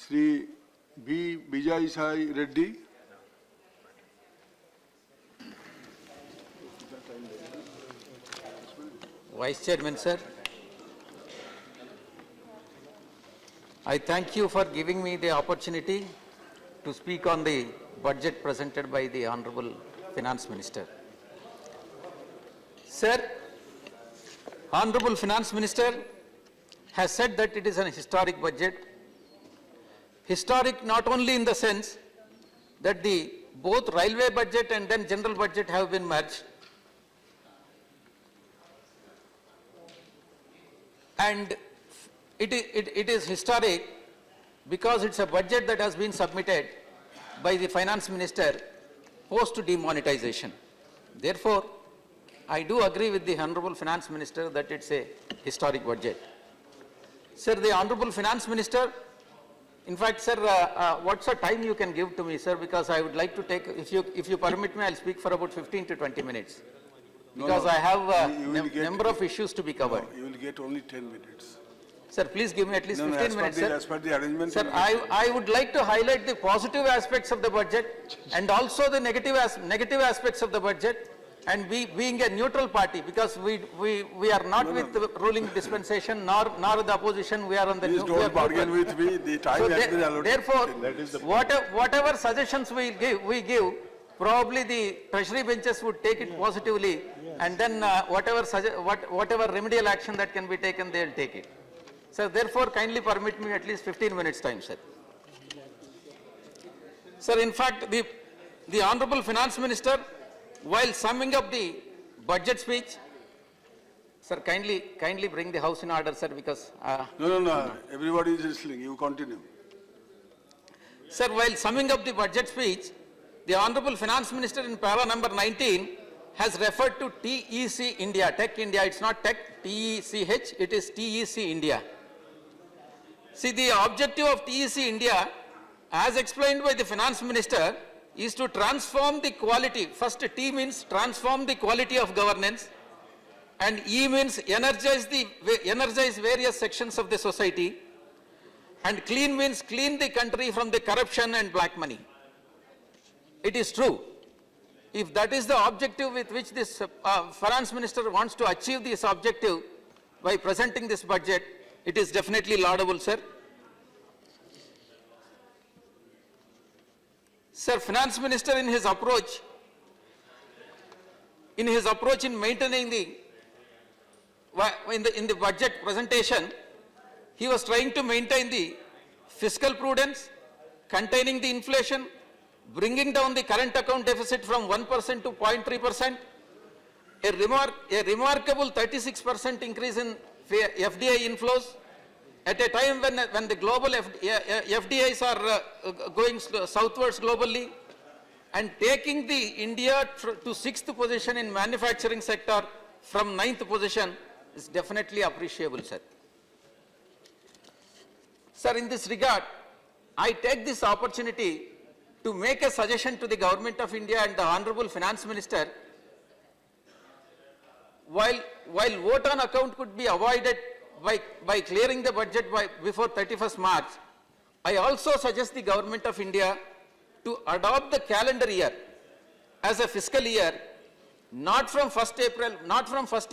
Sri Vijay Reddy. Vice Chairman, sir. I thank you for giving me the opportunity to speak on the budget presented by the Honorable Finance Minister. Sir, Honorable Finance Minister has said that it is an historic budget. Historic not only in the sense that the both railway budget and then general budget have been merged, and it is historic because it's a budget that has been submitted by the Finance Minister post demonetization. Therefore, I do agree with the Honorable Finance Minister that it's a historic budget. Sir, the Honorable Finance Minister, in fact, sir, what's the time you can give to me, sir? Because I would like to take, if you permit me, I'll speak for about 15 to 20 minutes. Because I have a number of issues to be covered. No, you will get only 10 minutes. Sir, please give me at least 15 minutes, sir. As per the arrangement. Sir, I would like to highlight the positive aspects of the budget and also the negative aspects of the budget, and being a neutral party, because we are not with the ruling dispensation nor the opposition. We are on the. Please don't bargain with me. The time has been allotted. Therefore, whatever suggestions we give, probably the treasury benches would take it positively, and then whatever remedial action that can be taken, they will take it. So therefore, kindly permit me at least 15 minutes time, sir. Sir, in fact, the Honorable Finance Minister, while summing up the budget speech, sir, kindly bring the house in order, sir, because No. Everybody is listening. You continue. Sir, while summing up the budget speech, the Honorable Finance Minister in para number 19 has referred to TEC India, Tech India. It's not Tech, TECH, it is TEC India. See, the objective of TEC India, as explained by the Finance Minister, is to transform the quality. First, T means transform the quality of governance, and E means energize various sections of the society, and clean means clean the country from the corruption and black money. It is true. If that is the objective with which this Finance Minister wants to achieve this objective by presenting this budget, it is definitely laudable, sir. Sir, Finance Minister in his approach in maintaining in the budget presentation, he was trying to maintain the fiscal prudence, containing the inflation, bringing down the current account deficit from 1% to 0.3%, a remarkable 36% increase in FDI inflows at a time when the global FDIs are going southwards globally, and taking the India to 6th position in manufacturing sector from 9th position is definitely appreciable, sir. Sir, in this regard, I take this opportunity to make a suggestion to the Government of India and the Honorable Finance Minister. While vote on account could be avoided by clearing the budget before 31st March, I also suggest the Government of India to adopt the calendar year as a fiscal year, not from 1st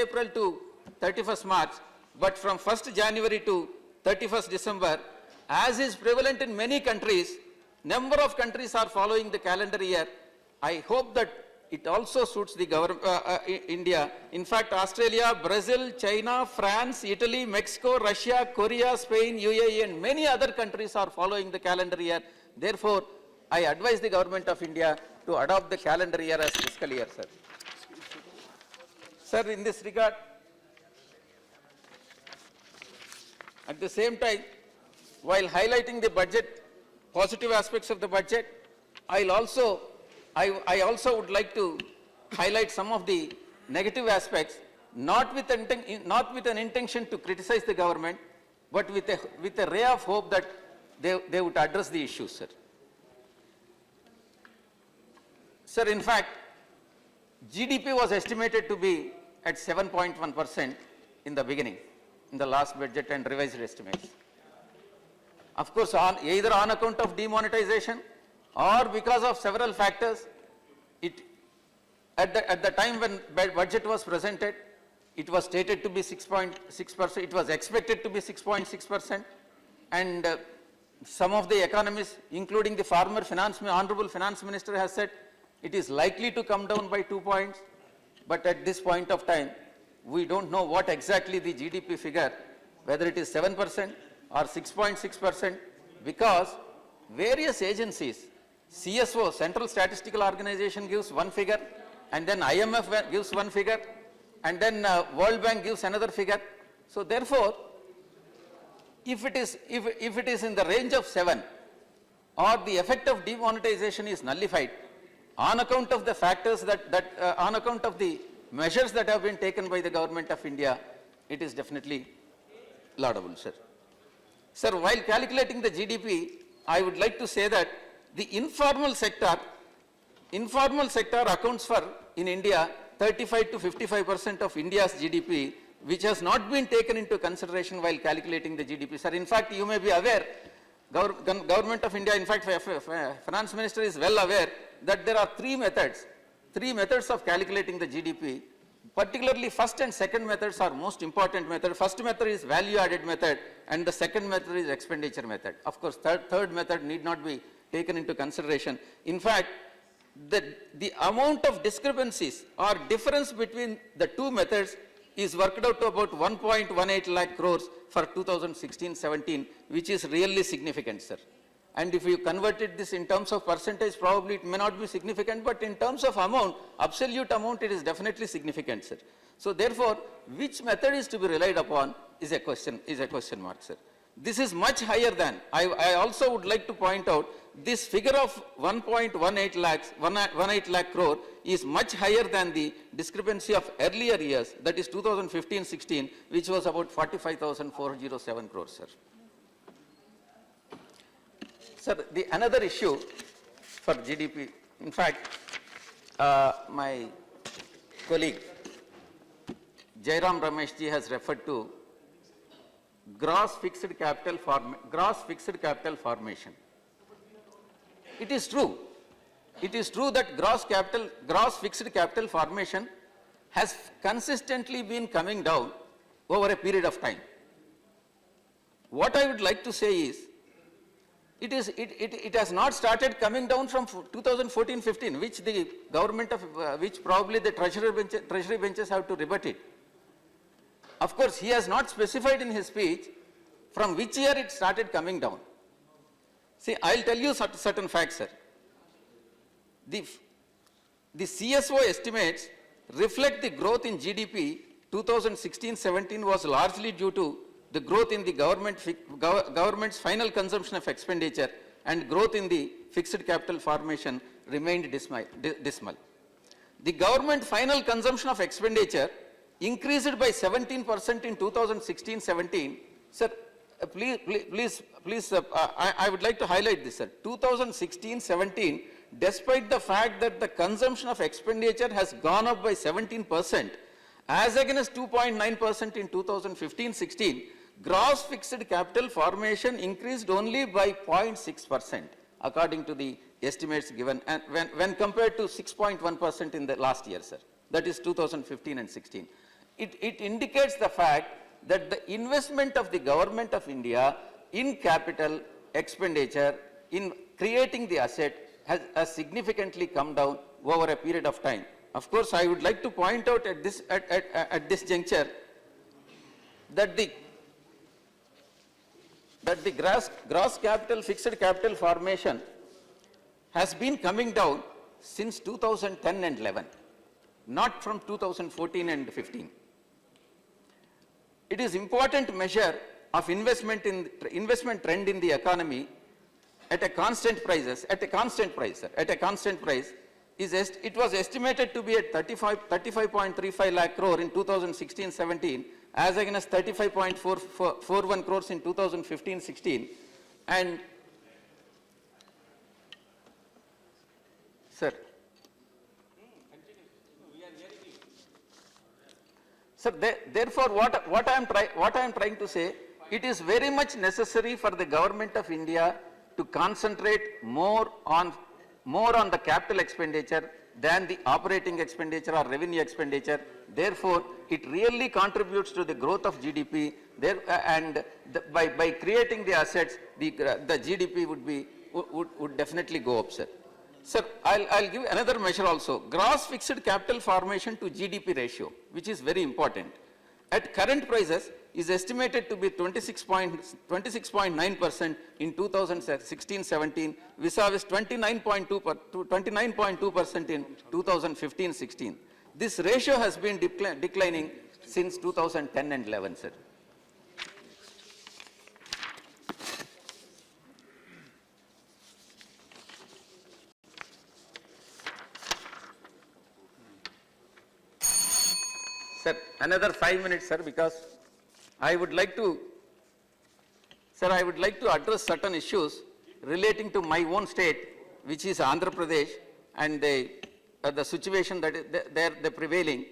April to 31st March, but from 1st January to 31st December, as is prevalent in many countries. Number of countries are following the calendar year. I hope that it also suits the India. In fact, Australia, Brazil, China, France, Italy, Mexico, Russia, Korea, Spain, UAE, and many other countries are following the calendar year. Therefore, I advise the Government of India to adopt the calendar year as fiscal year, sir. Sir, in this regard, at the same time, while highlighting the budget, positive aspects of the budget, I also would like to highlight some of the negative aspects, not with an intention to criticize the government, but with a ray of hope that they would address the issues, sir. Sir, in fact, GDP was estimated to be at 7.1% in the beginning, in the last budget and revised estimates. Of course, either on account of demonetization or because of several factors, at the time when budget was presented, it was stated to be 6.6%, it was expected to be 6.6%, and some of the economists, including the former Honorable Finance Minister, has said it is likely to come down by 2 points, but at this point of time, we don't know what exactly the GDP figure, whether it is 7% or 6.6%, because various agencies, CSO, Central Statistical Organization, gives one figure, and then IMF gives one figure, and then World Bank gives another figure. So therefore, if it is in the range of 7, or the effect of demonetization is nullified on account of the factors on account of the measures that have been taken by the Government of India, it is definitely laudable, sir. Sir, while calculating the GDP, I would like to say that the informal sector accounts for, in India, 35 to 55% of India's GDP, which has not been taken into consideration while calculating the GDP. Sir, in fact, you may be aware, Government of India, in fact, Finance Minister is well aware that there are three methods of calculating the GDP. Particularly, first and second methods are most important method. First method is value added method, and the second method is expenditure method. Of course, third method need not be taken into consideration. In fact, the amount of discrepancies or difference between the two methods is worked out to about 1.18 lakh crores for 2016-17, which is really significant, sir. And if you converted this in terms of percentage, probably it may not be significant, but in terms of amount, absolute amount, it is definitely significant, sir. So therefore, which method is to be relied upon is a question mark, sir. This is much higher than, I also would like to point out, this figure of 1.18 lakh crore is much higher than the discrepancy of earlier years, that is 2015-16, which was about 45,407 crores, sir. Sir, another issue for GDP, in fact, my colleague Jairam Rameshji has referred to gross fixed capital formation. It is true. It is true that gross fixed capital formation has consistently been coming down over a period of time. What I would like to say is, it has not started coming down from 2014-15, which the government of, which probably the treasury benches have to rebut it. Of course, he has not specified in his speech from which year it started coming down. See, I'll tell you certain facts, sir. The CSO estimates reflect the growth in GDP 2016-17 was largely due to the growth in the government's final consumption of expenditure, and growth in the fixed capital formation remained dismal. The government final consumption of expenditure increased by 17% in 2016-17. Sir, please, I would like to highlight this, sir. 2016-17, despite the fact that the consumption of expenditure has gone up by 17%, as against 2.9% in 2015-16, gross fixed capital formation increased only by 0.6%, according to the estimates given, and when compared to 6.1% in the last year, sir. That is 2015 and 16. It indicates the fact that the investment of the Government of India in capital expenditure, in creating the asset, has significantly come down over a period of time. Of course, I would like to point out at this juncture that the gross capital, fixed capital formation has been coming down since 2010 and 11, not from 2014 and 15. It is important measure of investment trend in the economy at a constant price, it was estimated to be at 35.35 lakh crore in 2016-17, as against 35.41 crores in 2015-16, and sir, therefore, what I am trying to say, it is very much necessary for the government of India to concentrate more on the capital expenditure than the operating expenditure or revenue expenditure. Therefore, it really contributes to the growth of GDP. By creating the assets, the GDP would definitely go up, sir. Sir, I'll give another measure also. Gross fixed capital formation to GDP ratio, which is very important. At current prices, is estimated to be 26.9% in 2016-17, vis-a-vis 29.2% in 2015-16. This ratio has been declining since 2010 and 11, sir. Sir, another 5 minutes, sir, because I would like to address certain issues relating to my own state, which is Andhra Pradesh, and the situation that they're prevailing.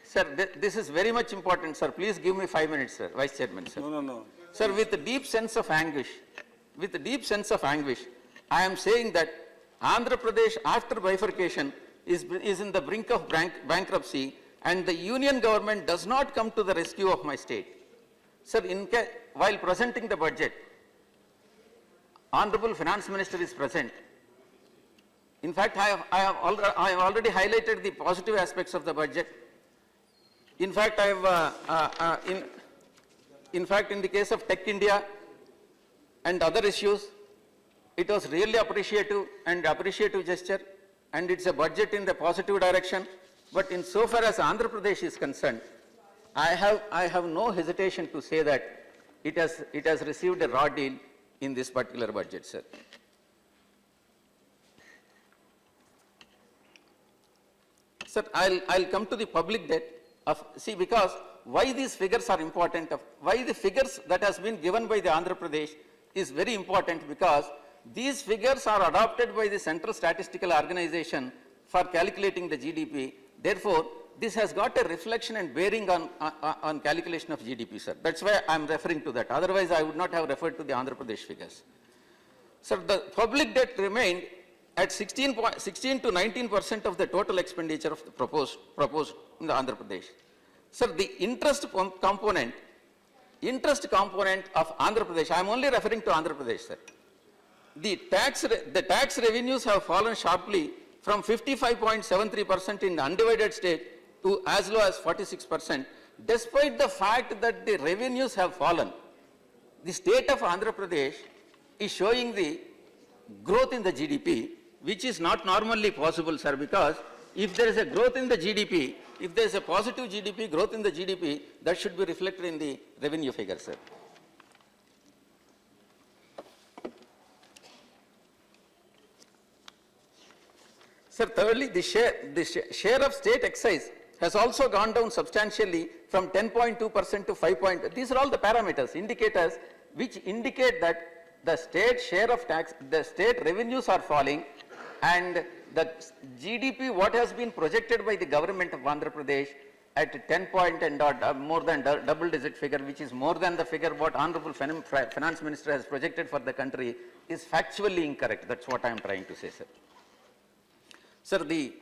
Sir, this is very much important, sir. Please give me 5 minutes, sir, Vice Chairman, sir. No. Sir, with a deep sense of anguish, I am saying that Andhra Pradesh, after bifurcation, is in the brink of bankruptcy, and the union government does not come to the rescue of my state. Sir, while presenting the budget, Honorable Finance Minister is present. In fact, I have already highlighted the positive aspects of the budget. In fact, in the case of Tech India and other issues, it was really appreciative gesture, and it's a budget in the positive direction. But in so far as Andhra Pradesh is concerned, I have no hesitation to say that it has received a raw deal in this particular budget, sir. Sir, I'll come to the public debt because why these figures are important, why the figures that has been given by the Andhra Pradesh is very important, because these figures are adopted by the Central Statistical Organization for calculating the GDP. Therefore, this has got a reflection and bearing on calculation of GDP, sir. That's why I'm referring to that. Otherwise, I would not have referred to the Andhra Pradesh figures. Sir, the public debt remained at 16 to 19% of the total expenditure of the proposed in the Andhra Pradesh. Sir, the interest component of Andhra Pradesh, I'm only referring to Andhra Pradesh, sir. The tax revenues have fallen sharply from 55.73% in the undivided state to as low as 46%. Despite the fact that the revenues have fallen, the state of Andhra Pradesh is showing the growth in the GDP, which is not normally possible, sir, because if there is a growth in the GDP, if there is a positive GDP, growth in the GDP, that should be reflected in the revenue figure, sir. Sir, thirdly, the share of state excise has also gone down substantially from 10.2% to 5. These are all the parameters, indicators, which indicate that the state share of tax, the state revenues are falling, and the GDP, what has been projected by the government of Andhra Pradesh at 10 point and more than double-digit figure, which is more than the figure what Honorable Finance Minister has projected for the country, is factually incorrect. That's what I am trying to say, sir. Sir, the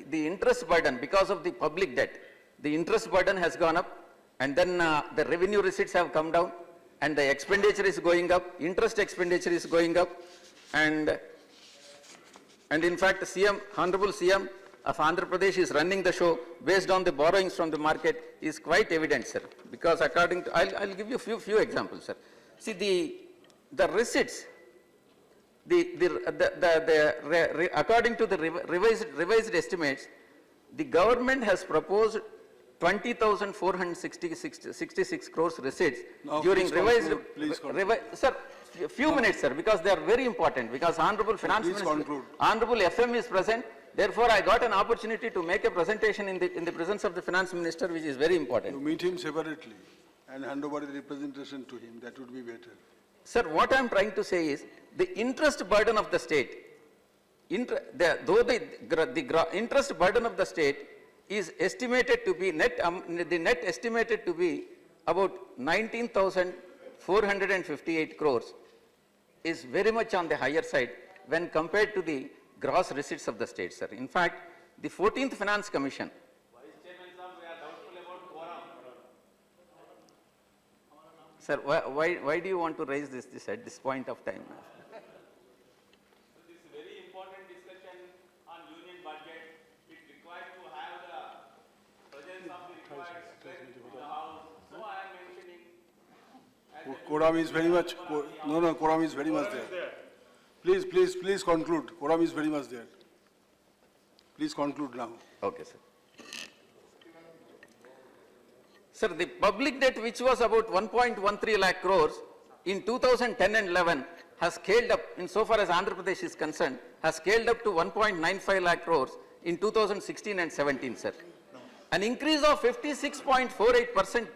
interest burden, because of the public debt, the interest burden has gone up, and then the revenue receipts have come down, and the expenditure is going up, interest expenditure is going up, and in fact, Honorable CM of Andhra Pradesh is running the show based on the borrowings from the market is quite evident, sir. Because according to, I'll give you few examples, sir. See, the receipts, according to the revised estimates, the government has proposed 20,466 crores receipts now during revised. Sir, a few minutes, sir, because they are very important. Because Honorable Finance Minister, Honorable FM is present. Therefore, I got an opportunity to make a presentation in the presence of the Finance Minister, which is very important. You meet him separately and hand over the representation to him. That would be better. Sir, what I am trying to say is the interest burden of the state. The interest burden of the state is estimated to be the net estimated to be about 19,458 crores is very much on the higher side when compared to the gross receipts of the state, sir. In fact, the 14th Finance Commission. Sir, why do you want to raise this at this point of time? This very important discussion on union budget, it requires to have the presence of the required strength in the house. So I am mentioning. Quorum is very much, quorum is very much there. Please conclude. Quorum is very much there. Please conclude now. Okay, sir. Sir, the public debt, which was about 1.13 lakh crores in 2010 and 11, has scaled up, insofar as Andhra Pradesh is concerned, has scaled up to 1.95 lakh crores in 2016 and 17, sir. An increase of 56.48%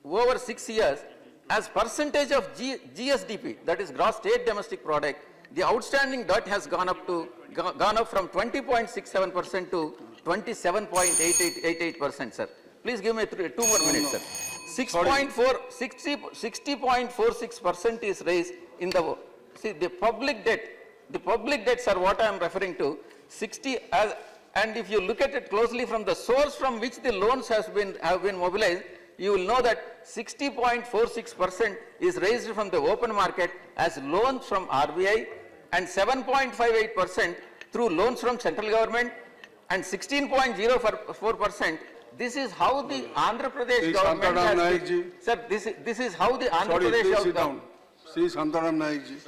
over 6 years. As percentage of GSDP, that is gross state domestic product, the outstanding debt has gone up from 20.67% to 27.88%, sir. Please give me 2 more minutes, sir. 60.46% is raised in the, see, the public debt, sir, what I am referring to, 60, and if you look at it closely from the source from which the loans have been mobilized, you will know that 60.46% is raised from the open market as loans from RBI and 7.58% through loans from central government and 16.04%. This is how the Andhra Pradesh government has... Sir, this is how the Andhra Pradesh government... Sri Santaram Naik ji.